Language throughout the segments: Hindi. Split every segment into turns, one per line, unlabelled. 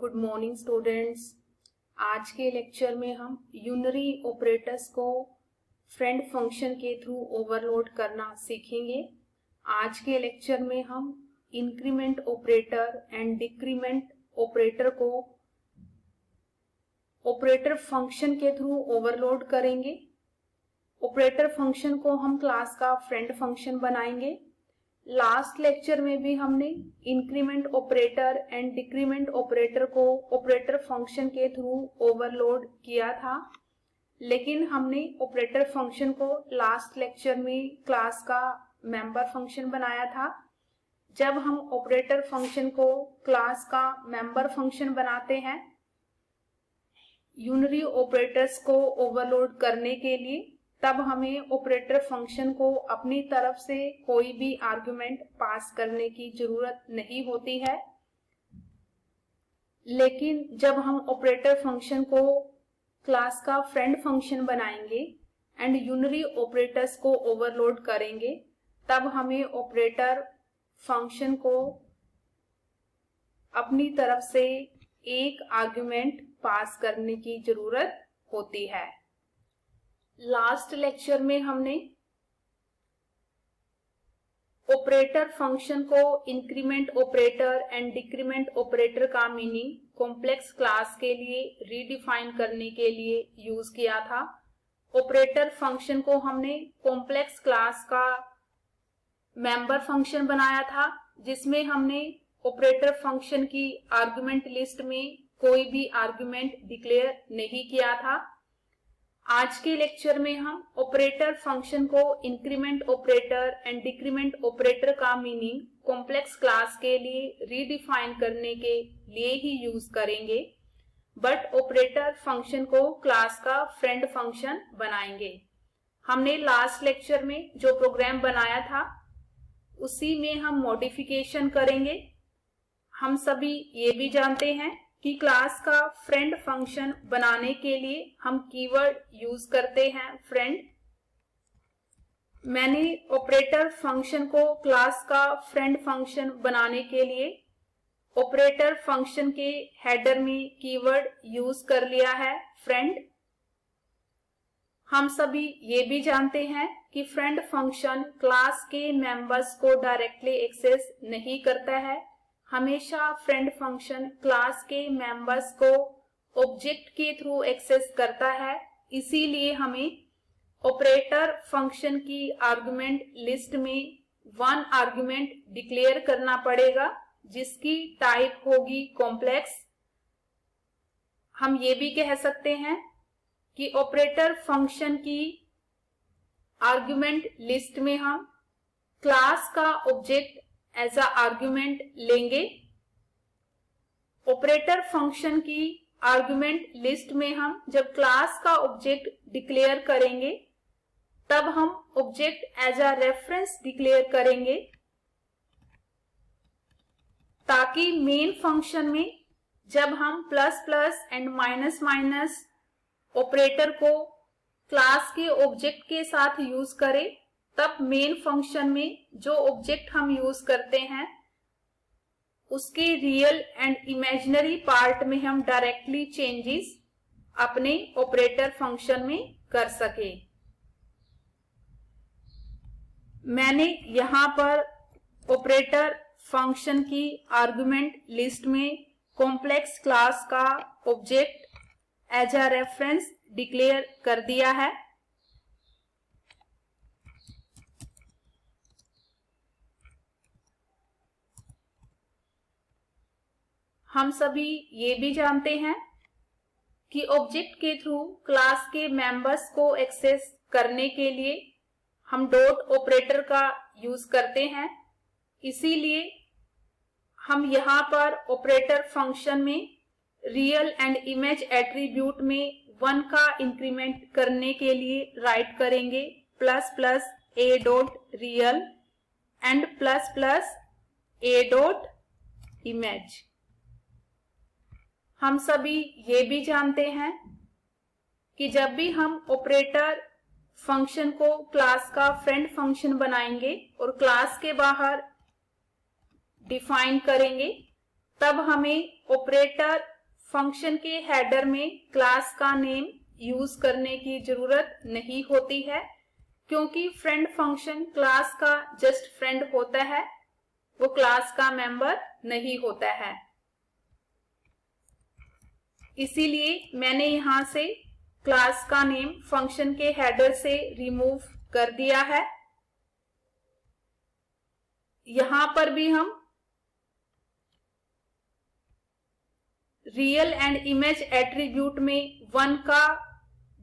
Good morning students. आज के लेक्चर में हम यूनरी ऑपरेटर्स को फ्रेंड फंक्शन के थ्रू ओवरलोड करना सीखेंगे। आज के लेक्चर में हम increment operator and decrement operator को ऑपरेटर फंक्शन के थ्रू ओवरलोड करेंगे। ऑपरेटर फंक्शन को हम क्लास का फ्रेंड फंक्शन बनाएंगे। लास्ट लेक्चर में भी हमने increment operator and decrement operator को ऑपरेटर फंक्शन के थ्रू ओवरलोड किया था, लेकिन हमने ऑपरेटर फंक्शन को लास्ट लेक्चर में क्लास का मेंबर फंक्शन बनाया था। जब हम ऑपरेटर फंक्शन को क्लास का मेंबर फंक्शन बनाते हैं यूनरी ऑपरेटर्स को ओवरलोड करने के लिए, तब हमें ऑपरेटर फंक्शन को अपनी तरफ से कोई भी आर्गुमेंट पास करने की जरूरत नहीं होती है। लेकिन जब हम ऑपरेटर फंक्शन को क्लास का फ्रेंड फंक्शन बनाएंगे एंड यूनरी ऑपरेटर्स को ओवरलोड करेंगे, तब हमें ऑपरेटर फंक्शन को अपनी तरफ से एक आर्गुमेंट पास करने की जरूरत होती है। लास्ट लेक्चर में हमने ऑपरेटर फंक्शन को increment operator and decrement operator का मीनिंग कॉम्प्लेक्स क्लास के लिए रीडिफाइन करने के लिए यूज किया था। ऑपरेटर फंक्शन को हमने कॉम्प्लेक्स क्लास का मेंबर फंक्शन बनाया था, जिसमें हमने ऑपरेटर फंक्शन की आर्गुमेंट लिस्ट में कोई भी आर्गुमेंट डिक्लेयर नहीं किया था। आज के लेक्चर में हम ऑपरेटर फंक्शन को increment operator and decrement operator का मीनिंग कॉम्प्लेक्स क्लास के लिए रीडिफाइन करने के लिए ही यूज करेंगे, बट ऑपरेटर फंक्शन को क्लास का फ्रेंड फंक्शन बनाएंगे। हमने लास्ट लेक्चर में जो प्रोग्राम बनाया था उसी में हम मॉडिफिकेशन करेंगे। हम सभी ये भी जानते हैं कि क्लास का फ्रेंड फंक्शन बनाने के लिए हम कीवर्ड यूज करते हैं फ्रेंड। मैंने ऑपरेटर फंक्शन को क्लास का फ्रेंड फंक्शन बनाने के लिए ऑपरेटर फंक्शन के हेडर में कीवर्ड यूज कर लिया है फ्रेंड। हम सभी ये भी जानते हैं कि फ्रेंड फंक्शन क्लास के मेंबर्स को डायरेक्टली एक्सेस नहीं करता है। हमेशा फ्रेंड फंक्शन क्लास के मेंबर्स को ऑब्जेक्ट के थ्रू एक्सेस करता है। इसीलिए हमें ऑपरेटर फंक्शन की आर्गुमेंट लिस्ट में वन आर्गुमेंट डिक्लेयर करना पड़ेगा, जिसकी टाइप होगी कॉम्प्लेक्स। हम ये भी कह सकते हैं कि ऑपरेटर फंक्शन की आर्गुमेंट लिस्ट में हम क्लास का ऑब्जेक्ट एज अ आर्गुमेंट लेंगे। ऑपरेटर फंक्शन की आर्गुमेंट लिस्ट में हम जब क्लास का ऑब्जेक्ट डिक्लेयर करेंगे, तब हम object as a reference declare करेंगे, ताकि मेन फंक्शन में जब हम plus plus and minus minus operator को क्लास के ऑब्जेक्ट के साथ यूज करें, तब मेन फंक्शन में जो ऑब्जेक्ट हम यूज करते हैं उसके रियल एंड इमेजिनरी पार्ट में हम डायरेक्टली चेंजेस अपने ऑपरेटर फंक्शन में कर सके। मैंने यहां पर ऑपरेटर फंक्शन की आर्गुमेंट लिस्ट में कॉम्प्लेक्स क्लास का object as a reference declare कर दिया है। हम सभी ये भी जानते हैं कि ऑब्जेक्ट के थ्रू क्लास के मेंबर्स को एक्सेस करने के लिए हम डॉट ऑपरेटर का यूज करते हैं। इसीलिए हम यहाँ पर ऑपरेटर फंक्शन में रियल एंड इमेज एट्रीब्यूट में 1 का इंक्रीमेंट करने के लिए राइट करेंगे plus plus A dot real and plus plus A dot image. हम सभी ये भी जानते हैं कि जब भी हम ऑपरेटर फंक्शन को क्लास का फ्रेंड फंक्शन बनाएंगे और क्लास के बाहर डिफाइन करेंगे, तब हमें ऑपरेटर फंक्शन के हेडर में क्लास का नेम यूज करने की जरूरत नहीं होती है, क्योंकि फ्रेंड फंक्शन क्लास का जस्ट फ्रेंड होता है, वो क्लास का मेंबर नहीं होता है। इसीलिए मैंने यहां से क्लास का नेम फंक्शन के हेडर से रिमूव कर दिया है। यहां पर भी हम रियल एंड इमेज एट्रीब्यूट में 1 का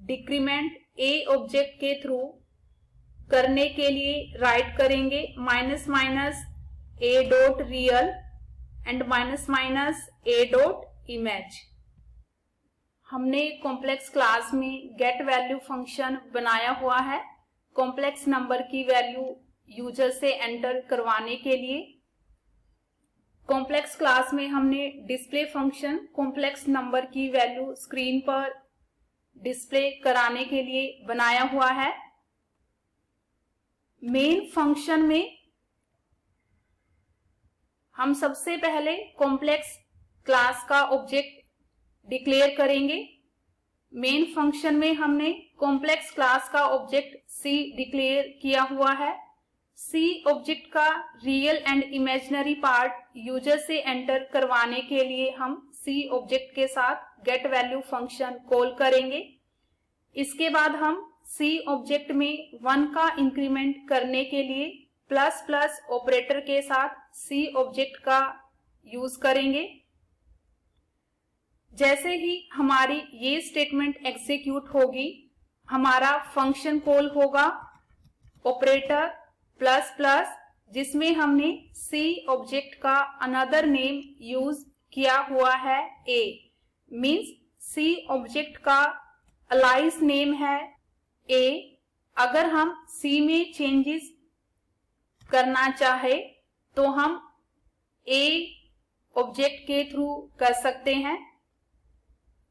डिक्रीमेंट ए ऑब्जेक्ट के थ्रू करने के लिए राइट करेंगे minus minus A dot real and minus minus A dot image. हमने कॉम्प्लेक्स क्लास में गेट वैल्यू फंक्शन बनाया हुआ है कॉम्प्लेक्स नंबर की वैल्यू यूजर से एंटर करवाने के लिए। कॉम्प्लेक्स क्लास में हमने डिस्प्ले फंक्शन कॉम्प्लेक्स नंबर की वैल्यू स्क्रीन पर डिस्प्ले कराने के लिए बनाया हुआ है। मेन फंक्शन में हम सबसे पहले कॉम्प्लेक्स क्लास का ऑब्जेक्ट डिक्लेयर करेंगे। मेन फंक्शन में हमने कॉम्प्लेक्स क्लास का ऑब्जेक्ट सी डिक्लेयर किया हुआ है। सी ऑब्जेक्ट का real and imaginary part user से एंटर करवाने के लिए हम सी ऑब्जेक्ट के साथ गेट वैल्यू फंक्शन कॉल करेंगे। इसके बाद हम सी ऑब्जेक्ट में 1 का इंक्रीमेंट करने के लिए प्लस प्लस ऑपरेटर के साथ सी ऑब्जेक्ट का यूज करेंगे। जैसे ही हमारी ये स्टेटमेंट एग्जीक्यूट होगी, हमारा फंक्शन कॉल होगा ऑपरेटर प्लस प्लस, जिसमें हमने सी ऑब्जेक्ट का अनदर नेम यूज किया हुआ है ए, मीन्स सी ऑब्जेक्ट का अलाइस नेम है ए। अगर हम सी में चेंजेस करना चाहे तो हम ए ऑब्जेक्ट के थ्रू कर सकते हैं।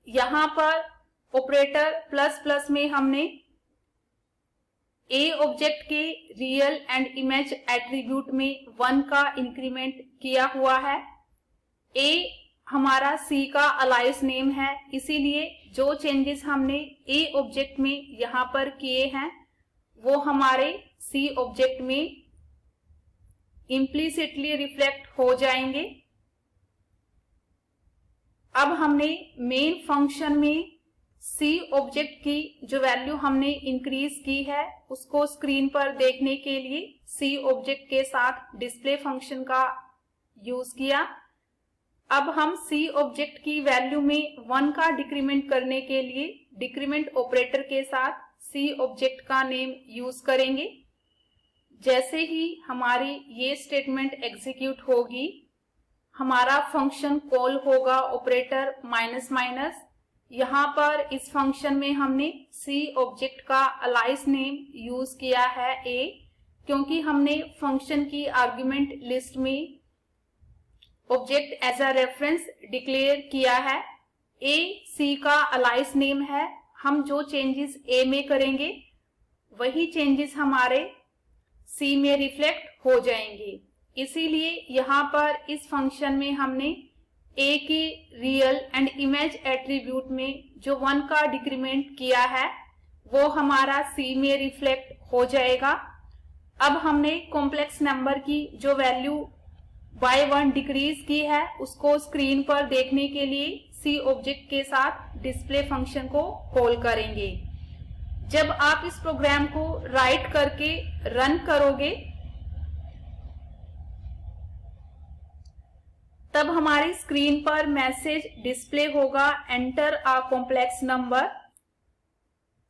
यहां पर ऑपरेटर प्लस प्लस में हमने ए ऑब्जेक्ट के रियल एंड इमेज एट्रीब्यूट में 1 का इंक्रीमेंट किया हुआ है। ए हमारा सी का अलाइस नेम है, इसीलिए जो चेंजेस हमने ए ऑब्जेक्ट में यहां पर किए हैं वो हमारे सी ऑब्जेक्ट में इम्प्लिसिटली रिफ्लेक्ट हो जाएंगे। अब हमने मेन फंक्शन में सी ऑब्जेक्ट की जो वैल्यू हमने इंक्रीज की है उसको स्क्रीन पर देखने के लिए सी ऑब्जेक्ट के साथ डिस्प्ले फंक्शन का यूज किया। अब हम सी ऑब्जेक्ट की वैल्यू में 1 का डिक्रीमेंट करने के लिए डिक्रीमेंट ऑपरेटर के साथ सी ऑब्जेक्ट का नेम यूज करेंगे। जैसे ही हमारी ये स्टेटमेंट एग्जीक्यूट होगी, हमारा फंक्शन कॉल होगा ऑपरेटर माइनस माइनस। यहाँ पर इस फंक्शन में हमने सी ऑब्जेक्ट का अलाइस नेम यूज किया है ए, क्योंकि हमने फंक्शन की आर्गुमेंट लिस्ट में object as a reference declare किया है। ए सी का अलाइस नेम है, हम जो चेंजेस ए में करेंगे वही चेंजेस हमारे सी में रिफ्लेक्ट हो जाएंगे। इसीलिए यहाँ पर इस फंक्शन में हमने ए की रियल एंड इमेज एट्रीब्यूट में जो 1 का डिक्रीमेंट किया है वो हमारा सी में रिफ्लेक्ट हो जाएगा। अब हमने कॉम्प्लेक्स नंबर की जो वैल्यू बाय 1 डिक्रीज की है उसको स्क्रीन पर देखने के लिए सी ऑब्जेक्ट के साथ डिस्प्ले फंक्शन को कॉल करेंगे। जब आप इस प्रोग्राम को राइट करके रन करोगे तब हमारी स्क्रीन पर मैसेज डिस्प्ले होगा enter a complex number.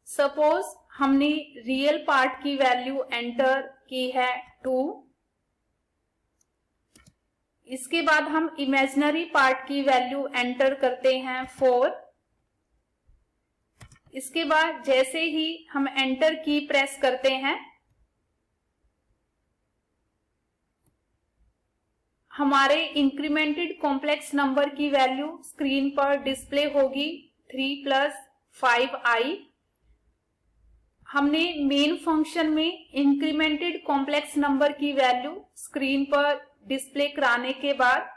Suppose हमने रियल पार्ट की वैल्यू एंटर की है 2, इसके बाद हम इमेजिनरी पार्ट की वैल्यू एंटर करते हैं 4। इसके बाद जैसे ही हम एंटर की प्रेस करते हैं हमारे इंक्रीमेंटेड कॉम्प्लेक्स नंबर की वैल्यू स्क्रीन पर डिस्प्ले होगी 3 + 5i। हमने मेन फंक्शन में इंक्रीमेंटेड कॉम्प्लेक्स नंबर की वैल्यू स्क्रीन पर डिस्प्ले कराने के बाद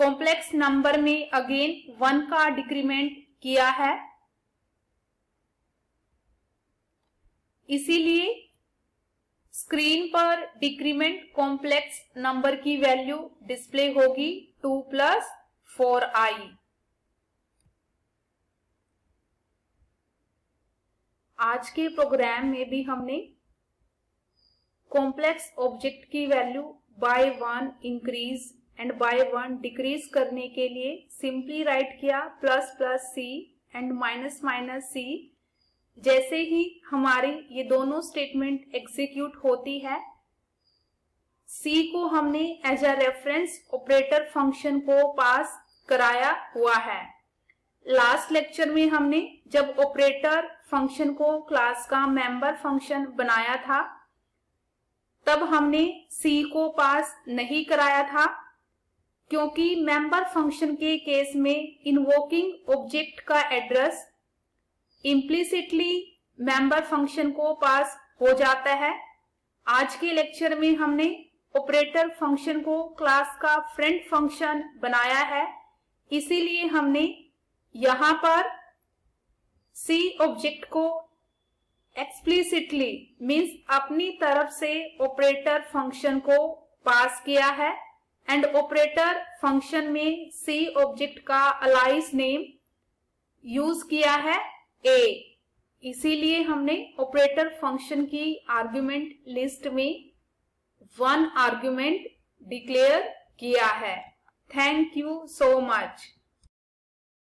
कॉम्प्लेक्स नंबर में अगेन 1 का डिक्रीमेंट किया है, इसीलिए स्क्रीन पर डिक्रीमेंट कॉम्प्लेक्स नंबर की वैल्यू डिस्प्ले होगी 2 + 4i। आज के प्रोग्राम में भी हमने कॉम्प्लेक्स ऑब्जेक्ट की value by 1 increase and by 1 decrease करने के लिए सिंपली राइट किया ++c एंड ---c। जैसे ही हमारी ये दोनों स्टेटमेंट एग्जीक्यूट होती है, c को हमने as a reference operator function को पास कराया हुआ है। लास्ट लेक्चर में हमने जब ऑपरेटर फंक्शन को क्लास का मेंबर फंक्शन बनाया था, तब हमने c को पास नहीं कराया था, क्योंकि मेंबर फंक्शन के केस में इन्वोकिंग ऑब्जेक्ट का एड्रेस इम्प्लिसिटली मेंबर फंक्शन को पास हो जाता है। आज के लेक्चर में हमने ऑपरेटर फंक्शन को क्लास का फ्रेंड फंक्शन बनाया है, इसीलिए हमने यहाँ पर C ऑब्जेक्ट को एक्सप्लिसिटली मीन्स अपनी तरफ से ऑपरेटर फंक्शन को पास किया है एंड ऑपरेटर फंक्शन में C ऑब्जेक्ट का अलाइस नेम यूज किया है a, इसीलिए हमने ऑपरेटर फंक्शन की आर्गुमेंट लिस्ट में 1 आर्गुमेंट डिक्लेयर किया है। Thank you so much.